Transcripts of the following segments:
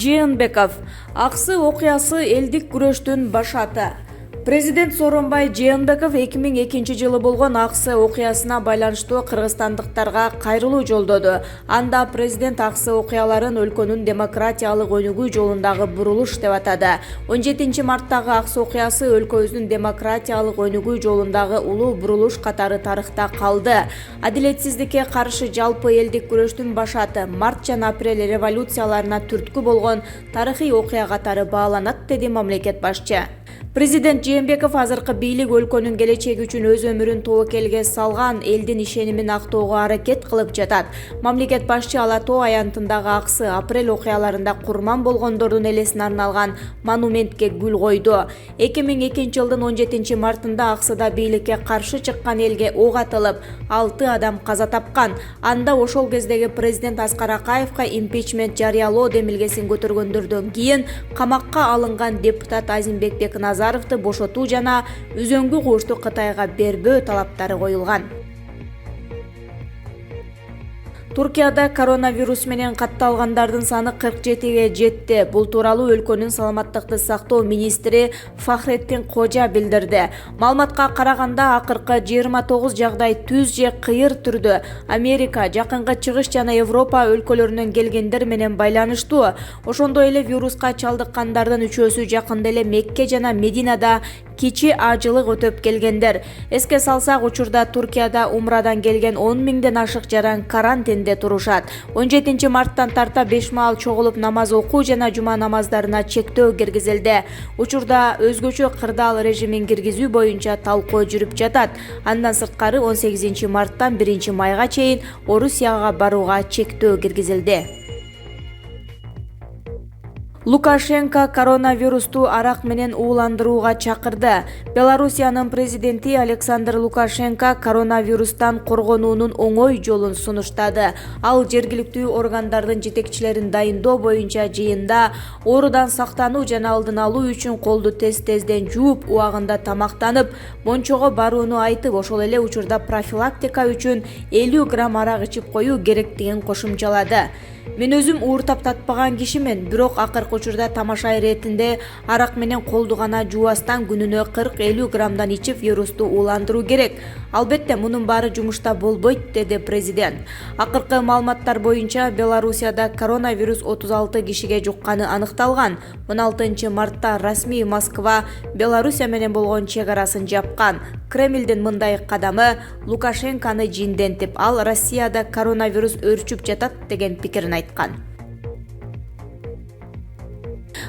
Жээнбеков аксы окуясы элдик күрөштүн башаты. Президент Сооронбай Жээнбеков 2002 жылы болгон аксы окуясына байланыштуу кыргызстандыктарга кайрылуу жолдоду. Анда президент аксы окуяларын өлкөнүн демократиялык өнүгүү жолундагы бурулуш деп атады. 17 марттагы аксы окуясы өлкөбүздүн демократиялык өнүгүү жолундагы улуу бурулуш катары тарыхта калды. Адилетсиздикке каршы жалпы элдик күрөштүн башаты март жана апрель революцияларына түрткү болгон тарыхый окуя катары бааланат, деди мамлекет башчы. Президент Жээнбеков азыркы бийлик өлкөнүн келечеги үчүн өз өмүрүн тобокелге салган элдин ишенимин актоого аракет кылып жатат. Мамлекет башчы Ала Тоо аянтындагы аксы апрель окуяларында курман болгондордун элесине арналган монументке гүл койду. 2002 жылдын 17 мартында аксыда бийликке каршы чыккан элге ок атылып, 6 адам каза тапкан. Анда ошол кездеги президент Аскар Акаевка импичмент жарыялоо демилгесин көтөргөндөрдөн кийин камакка алынган депутат Азимбек Бекназаровду бошотуу жана үзөңгү куушту Кытайга бербөө талаптары коюлган. Туркияда коронавирус менен катталгандардын саны 47ге жетти. Бул тууралуу өлкөнүн саламаттыкты сактоо министри Фахреттин Кожа билдирди. Маалыматка караганда акыркы 29 жагдай түз же кыйыр түрдө Америка, Жакынкы Чыгыш жана Европа өлкөлөрүнөн келгендер менен байланыштуу. Ошондой эле вируска чалдыккандардын үчөөсү жакында эле Мекке жана Мединада кичи ажылык өтөп келгендер. Эске салсак, учурда Туркияда умрадан келген 10 миңден ашык жаран карантинде турушат. 17 марттан тарта 5 маал чогулуп намаз окуу жана жума намаздарына чектөө киргизилди. Учурда өзгөчө кырдаал режимин киргизүү боюнча талкуу жүрүп жатат. Андан сырткары 18 марттан 1 майга чейин Орусияга барууга чектөө киргизилди. Лукашенко коронавирусту арак менен ууландырууга чакырды. Белоруссиянын президенти Александр Лукашенко коронавирустан коргонуунун оңой жолун сунуштады. Ал жергиликтүү органдардын жетекчилерин дайындоо боюнча жыйында оорудан сактануу жана алдын алуу үчүн колду тезден жууп, убагында тамактанып, мончого барууну айтып, ошол эле учурда профилактика үчүн 50 грамм арак ичип коюу керектигин кошумчалады. Мен өзүм ууртап татпаган кишимен, бирок акыркы учурда тамаша иретинде арак менен колду гана жуубастан күнүнө 40-50 граммдан ичип вирусту ууландыруу керек. Албетте, мунун баары жумушта болбойт, деди президент. Акыркы маалыматтар боюнча Белоруссияда коронавирус 36 кишиге жукканы аныкталган. 16 мартта расмий Москва Белоруссия менен болгон чек арасын жапкан. Кремлдин мындай кадамы Лукашенкону жиндентип, ал Россияда коронавирус өрчүп жатат деген пикирин айткан.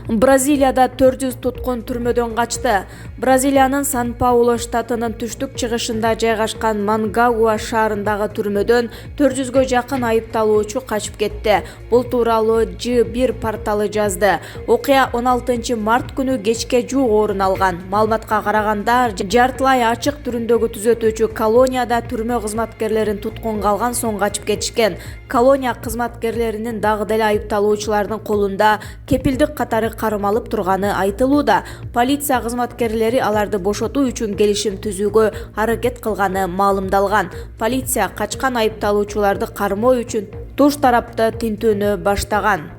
Бразилияда 400 туткун түрмөдөн качты. Бразилиянын Сан-Паулу штатынын түштүк-чыгышында жайгашкан Мангауа шаарындагы түрмөдөн 400гө жакын айыпталуучу качып кетти. Бул тууралуу Ж1 порталы жазды. Окуя 16 март күнү кечке жуук орун алган. Маалыматка караганда, жартылай ачык түрүндөгү түзөтүүчү колонияда түрмө кызматкерлерин туткунга алган соң качып кетишкен. Колония кызматкерлеринин дагы деле айыпталуучулардын колунда кепилдик катары карым алып турганы айтылууда. Полиция кызматкерлери аларды бошотуу үчүн келишим түзүүгө аракет кылганы маалымдалган. Полиция качкан айыпталуучуларды кармоо үчүн туш тарапты тинтүүнү баштаган.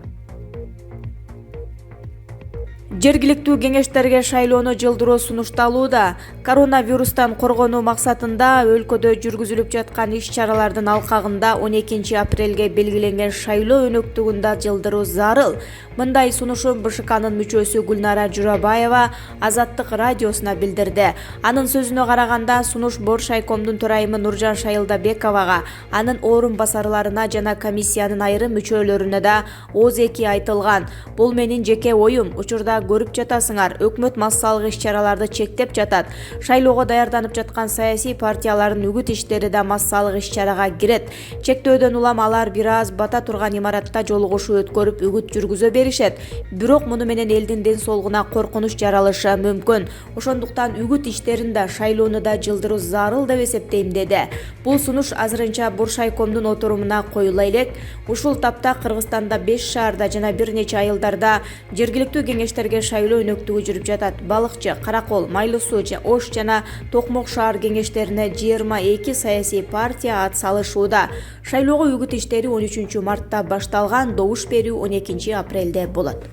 Жергиликтүү кеңештерге шайлоону жылдыруу сунушталууда. Коронавирустан коргонуу максатында өлкөдө жүргүзүлүп жаткан иш-чаралардын алкагында 12 апрелге белгиленген шайлоо өнөктүгүндө жылдыруу зарыл. Мындай сунушу БШКнын мүчөсү Гүлнара Журабаева Азаттык радиосуна билдирди. Анын сөзүнө караганда, сунуш Боршайкомдун төрайымы Нуржан Шайылдабековага, анын орун басарларына жана комиссиянын айрым мүчөлөрүнө да ооз-эки айтылган. Бул менин жеке оюм. Учурда көрүп жатасыңар, өкмөт массалык иш-чараларды чектеп жатат. Шайлоого даярданып жаткан саясий партиялардын үгүт иштери да массалык иш-чарага кирет. Чектөөдөн улам алар бир аз бата турган имаратта жолугушуу өткөрүп үгүт жүргүзө беришет. Бирок муну менен элдин ден соолугуна коркунуч жаралышы мүмкүн. Ошондуктан үгүт иштерин да, шайлоону да жылдыруу зарыл деп эсептейм, деди. Бул сунуш азырынча Боршайкомдун отурумуна коюла элек. Ушул тапта Кыргызстанда 5 шаарда жана бир нече айылдарда жергиликтүү кеңештерге шаарындагы шайлоо өнөктүгү жүрүп жатат. Балыкчы, Каракол, Майлуу Суу, Ош жана Токмок шаар кеңештерине 22 саясий партия ат салышууда. Шайлоого үгүт иштери 13 мартта башталган, добуш берүү 12 апрелде болот.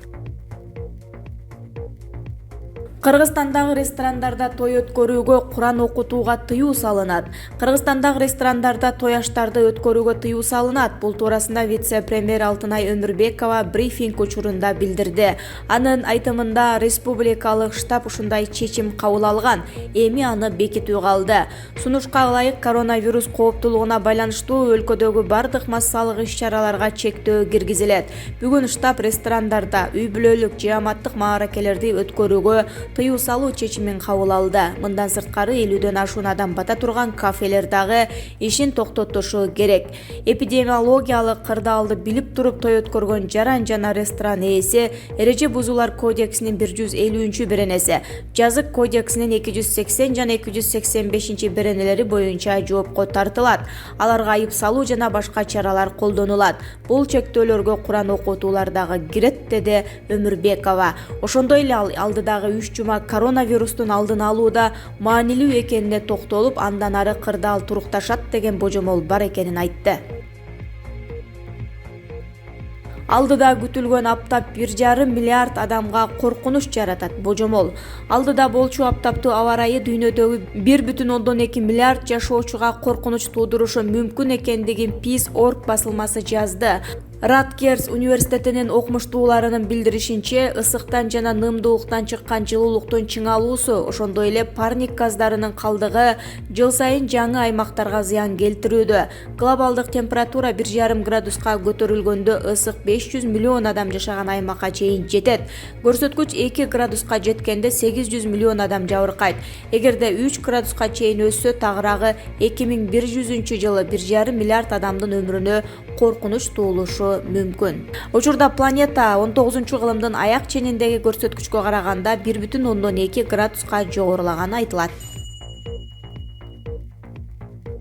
Кыргызстандагы ресторандарда той өткөрүүгө, Куран окутууга тыюу салынат. Кыргызстандагы ресторандарда той аштарды өткөрүүгө тыюу салынат. Бул туурасында вице-премьер Алтынай Өмүрбекова брифинг учурунда билдирди. Анын айтымында республикалык штаб ушундай чечим кабыл алган, эми аны бекитүү калды. Сунушка ылайык коронавирус кооптуулугуна байланыштуу өлкөдөгү бардык массалык иш-чараларга чектөө киргизилет. Бүгүн штаб ресторандарда үй-бүлөлүк жааматтык мааракелерди өткөрүүгө тыюу салуу чечимин кабыл алды. Мындан сырткары 50дөн ашуун адам бата турган кафелер дагы ишин токтотушу керек. Эпидемиологиялык кырдаалды билип туруп той өткөргөн жаран жана ресторан ээси эреже бузуулар кодексинин 150-беренеси, жазык кодексинин 280 жана 285 беренелери боюнча жоопко тартылат. Аларга айып салуу жана башка чаралар колдонулат. Бул чектөөлөргө Куран окутуулар дагы кирет, деди Өмүрбекова. Ошондой эле алдыдагы 3 жума коронавирустун алдын алууда маанилүү экенине токтолуп, андан ары кырдаал турукташат деген божомол бар экенин айтты. Алдыда күтүлгөн аптап 1,5 миллиард адамга коркунуч жаратат. Божомол. Алдыда болчу аптаптуу аба ырайы дүйнөдөгү 1,2 миллиард жашоочуга коркунуч туудурушу мүмкүн экендигин Peace.org басылмасы жазды. Раткерс университетинин окумуштууларынын билдиришинче, ысыктан жана нымдуулуктан чыккан жылуулуктун чыңалуусу, ошондой эле парник газдарынын калдыгы жыл сайын жаңы аймактарга зыян келтирүүдө. Глобалдык температура 1,5 градуска көтөрүлгөндө ысык 500 миллион адам жашаган аймакка чейин жетет. Көрсөткүч 2 градуска жеткенде 800 миллион адам жабыркайт. Эгерде 3 градуска чейин өссө, тагыраагы 2100-жылы 1,5 миллиард адамдын өмүрүнө коркунуч туулушу мүмкүн. Учурда планета 19-кылымдын аяк чениндеги көрсөткүчкө караганда 1,2 градуска жогорулаганы айтылат.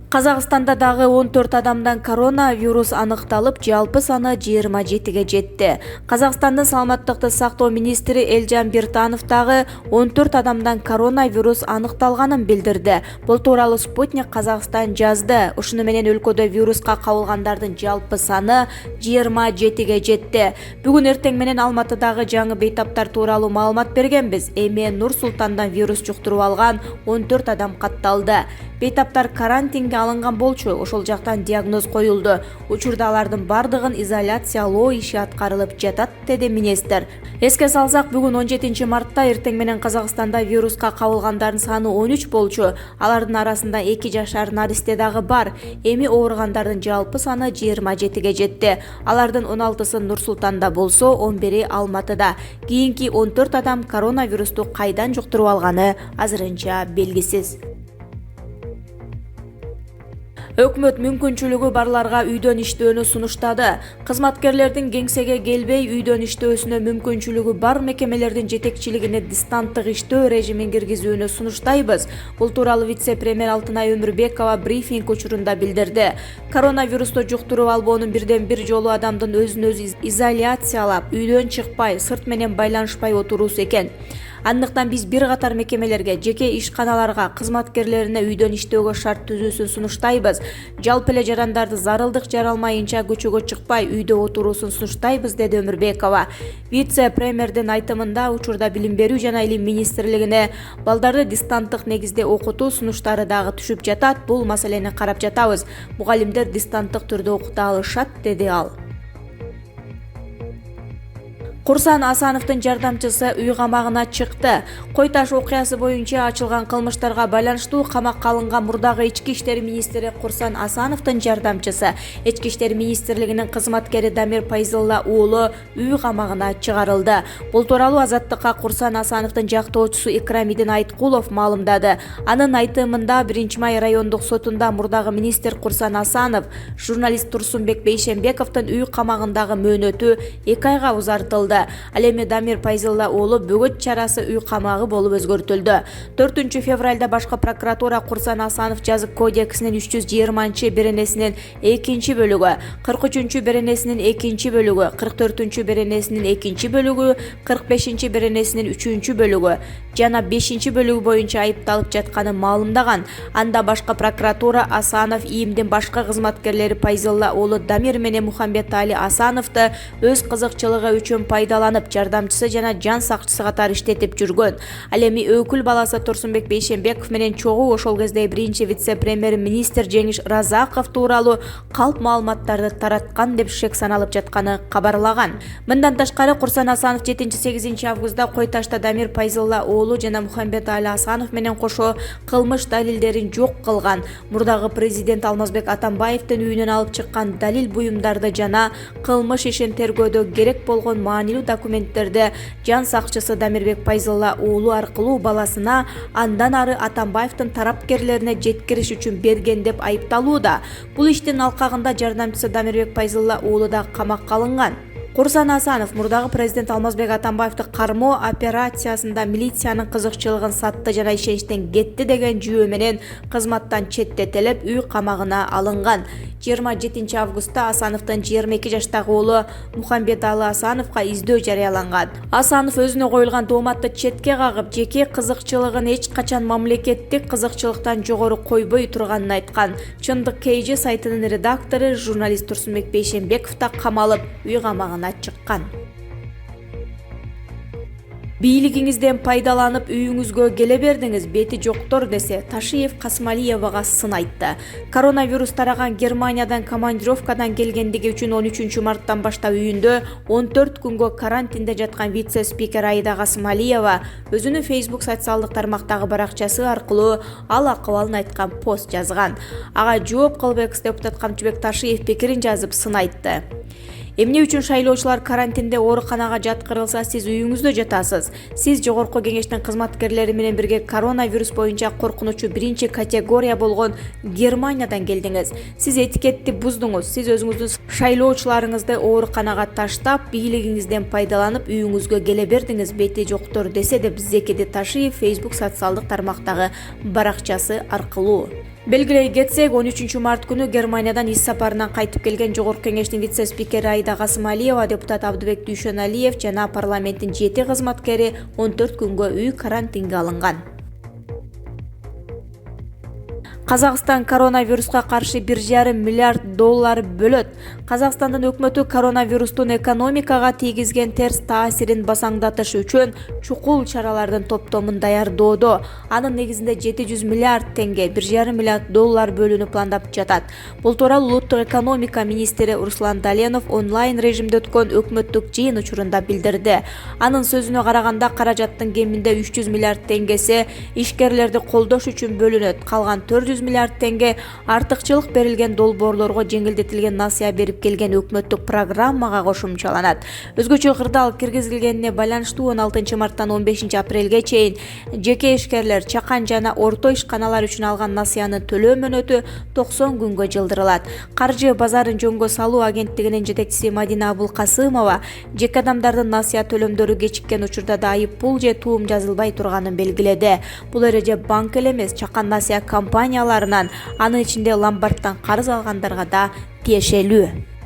Казакстанда дагы 14 адамдан коронавирус аныкталып, жалпы саны 27ге жетти. Казакстандын саламаттыкты сактоо министри Элжан Биртанов дагы 14 адамдан коронавирус аныкталганын билдирди. Бул тууралуу Спутник Казакстан жазды. Ушуну менен өлкөдө вируска кабылгандардын жалпы саны 27ге жетти. Бүгүн эртең менен Алматыдагы жаңы бейтаптар тууралуу маалымат бергенбиз. Эми Нур Султандан вирус жуктуруп алган 14 адам катталды. Бейтаптар карантинге алынган болчу, ошол жактан диагноз коюлду. Учурда алардын бардыгын изоляциялоо иши аткарылып жатат, деди министр. Эске салсак, бүгүн 17 мартта эртең менен Казакстанда вируска кабылгандардын саны 13 болчу. Алардын арасында 2 жашар наристе дагы бар. Эми ооругандардын жалпы саны 27ге жетти. Алардын 16сы Нур Султанда болсо, 11-и Алматыда. Кийинки 14 адам коронавирусту кайдан жуктуруп алганы азырынча белгисиз. Өкмөт мүмкүнчүлүгү барларга үйдөн иштөөнү сунуштады. Кызматкерлердин кеңсеге келбей үйдөн иштөөсүнө мүмкүнчүлүгү бар мекемелердин жетекчилигине дистанттык иштөө режимин киргизүүнү сунуштайбыз. Бул тууралуу вице-премьер Алтынай Өмүрбекова брифинг учурунда билдирди. Коронавирусту жуктуруп албоонун бирден-бир жолу адамдын өзүн өзү изоляциялап, үйдөн чыкпай, сырт менен байланышпай отуруусу экен. Андыктан биз бир катар мекемелерге, жеке ишканаларга, кызматкерлерине үйдөн иштөөгө шарт түзүүсүн сунуштайбыз. Жалпы эле жарандарды зарылдык жаралмайынча көчөгө чыкпай, үйдө отуруусун сунуштайбыз, деди Өмүрбекова. Вице-премьердин айтымында, учурда Билим берүү жана Илим министрлигине балдарды дистанттык негизде окутуу сунуштары дагы түшүп жатат. Бул маселени карап жатабыз. Мугалимдер дистанттык түрдө окута алышат, деди ал. Курсан Асановдун жардамчысы үй камагына чыкты. Кой Таш окуясы боюнча ачылган кылмыштарга байланыштуу камакка алынган мурдагы Ички иштер министри Курсан Асановдун жардамчысы, Ички иштер министрлигинин кызматкери Дамир Пайзылла уулу үй камагына чыгарылды. Бул тууралуу Азаттыкка Курсан Асановдун жактоочусу Икрамидин Айткулов маалымдады. Анын айтымында 1-Май райондук сотунда мурдагы министр Курсан Асанов, журналист Турсунбек Бейшембековдун үй камагындагы мөөнөтү 2 айга узартылды. алынды. Ал эми Дамир Пайзулла уулу бөгөт чарасы үй камагы болуп өзгөртүлдү. 4 февралда башкы прокуратура Курсан Асанов жазык кодексинин 320 беренесинин 2 бөлүгү, 43 беренесинин 2 бөлүгү, 44 беренесинин 2 бөлүгү, 45 беренесинин 3 бөлүгү жана 5 бөлүгү боюнча айыпталып жатканын маалымдаган. Анда башкы прокуратура Асанов ИИМдин башка кызматкерлери Пайзулла уулу Дамир менен Мухамбетали Асановду өз кызыкчылыгы үчүн пайдаланып, жардамчысы жана жан сакчысы катары иштетип жүргөн. Ал эми өкүл баласы Турсунбек Бейшенбеков менен чогуу ошол кезде биринчи вице-премьер-министр Жеңиш Разаков тууралуу калп маалыматтарды тараткан деп шек саналып жатканы кабарлаган. Мындан тышкары Курсан Асанов 7-8 августта Кой Ташта Дамир Пайзулла уулу жана Мухамбетали Асанов менен кошо кылмыш далилдерин жок кылган. Мурдагы президент Алмазбек Атамбаевдин үйүнөн алып чыккан далил буюмдарды жана кылмыш ишин тергөөдө керек болгон маанилүү документтерди жан сакчысы Дамирбек Пайзулла уулу аркылуу баласына, андан ары Атамбаевдин тарапкерлерине жеткириш үчүн берген деп айыпталууда. Бул иштин алкагында жардамчысы Дамирбек Пайзулла уулу да камакка алынган. Курсан Асанов мурдагы президент Алмазбек Атамбаевди кармоо операциясында милициянын кызыкчылыгын сатты жана ишеничтен кетти деген жүйө менен кызматтан четтетилип, үй камагына алынган. 27 августта Асановдун 22 жаштагы уулу Мухамбетали Асановго издөө жарыяланган. Асанов өзүнө коюлган дооматты четке кагып, жеке кызыкчылыгын эч качан мамлекеттик кызыкчылыктан жогору койбой турганын айткан. Чындык KG сайтынын редактору журналист Турсунбек Бейшенбеков да камалып, үй камагына чыккан. Бийлигиңизден пайдаланып үйүңүзгө келе бердиңиз, бети жоктор десе, Ташиев Касмалиевага сын айтты. Коронавирус тараган Германиядан командировкадан келгендиги үчүн 13 марттан баштап үйүндө 14 күнгө карантинде жаткан вице-спикер Аида Касмалиева өзүнүн Facebook социалдык тармактагы баракчасы аркылуу ал акыбалын айткан пост жазган. Ага жооп кылып экс-депутат Камчыбек Ташиев пикирин жазып сын айтты. Эмне үчүн шайлоочулар карантинде ооруканага жаткырылса, сиз үйүңүздө жатасыз. Сиз жогорку кеңештин кызматкерлери менен бирге коронавирус боюнча коркунучу 1-категория болгон Германиядан келдиңиз. Сиз этикетти буздуңуз. Сиз өзүңүздүн шайлоочуларыңызды ооруканага таштап, бийлигиңизден пайдаланып үйүңүзгө келе бердиңиз, бети жоктор десе деп Зекеди Ташиев Facebook социалдык тармактагы баракчасы аркылуу. Белгилей кетсек, 13 март күнү Германиядан ис сапарынан кайтып келген жогорку кеңештин вице-спикери Аида Касмалиева, депутат Абдыбек Дүйшөналиев жана парламенттин 7 кызматкери 14 күнгө үй карантинге алынган. Казакстан коронавируска каршы 1,5 миллиард доллар бөлөт. Казакстандын өкмөтү коронавирустун экономикага тийгизген терс таасирин басаңдатыш үчүн чукул чаралардын топтомун даярдоодо. Анын негизинде 700 миллиард тенге, 1,5 миллиард доллар бөлүүнү пландап жатат. Бул тууралуу улуттук экономика министри Руслан Даленов онлайн режимде өткөн өкмөттүк жыйын учурунда билдирди. Анын сөзүнө караганда, каражаттын кеминде 300 миллиард тенгеси ишкерлерди колдош үчүн бөлүнөт. Калган 400 миллиард тенге артыкчылык берилген долбоорлорго жеңилдетилген насыя берип келген өкмөттүк программага кошумчаланат. Өзгөчө кырдаал киргизилгенине байланыштуу 16 марттан 15 апрелге чейин жеке ишкерлер чакан жана орто ишканалар үчүн алган насыянын төлөө мөөнөтү 90 күнгө жылдырылат. Каржы базарын жөнгө салуу агенттигинин жетекчиси Мадина Абулкасымова жеке адамдардын насыя төлөмдөрү кечиккен учурда да айып пул же туум жазылбай турганын белгиледи. Бул эреже банк эле эмес, чакан насыя компанияларынан, анын ичинде ломбардтан карыз алгандарга да тиешелүү.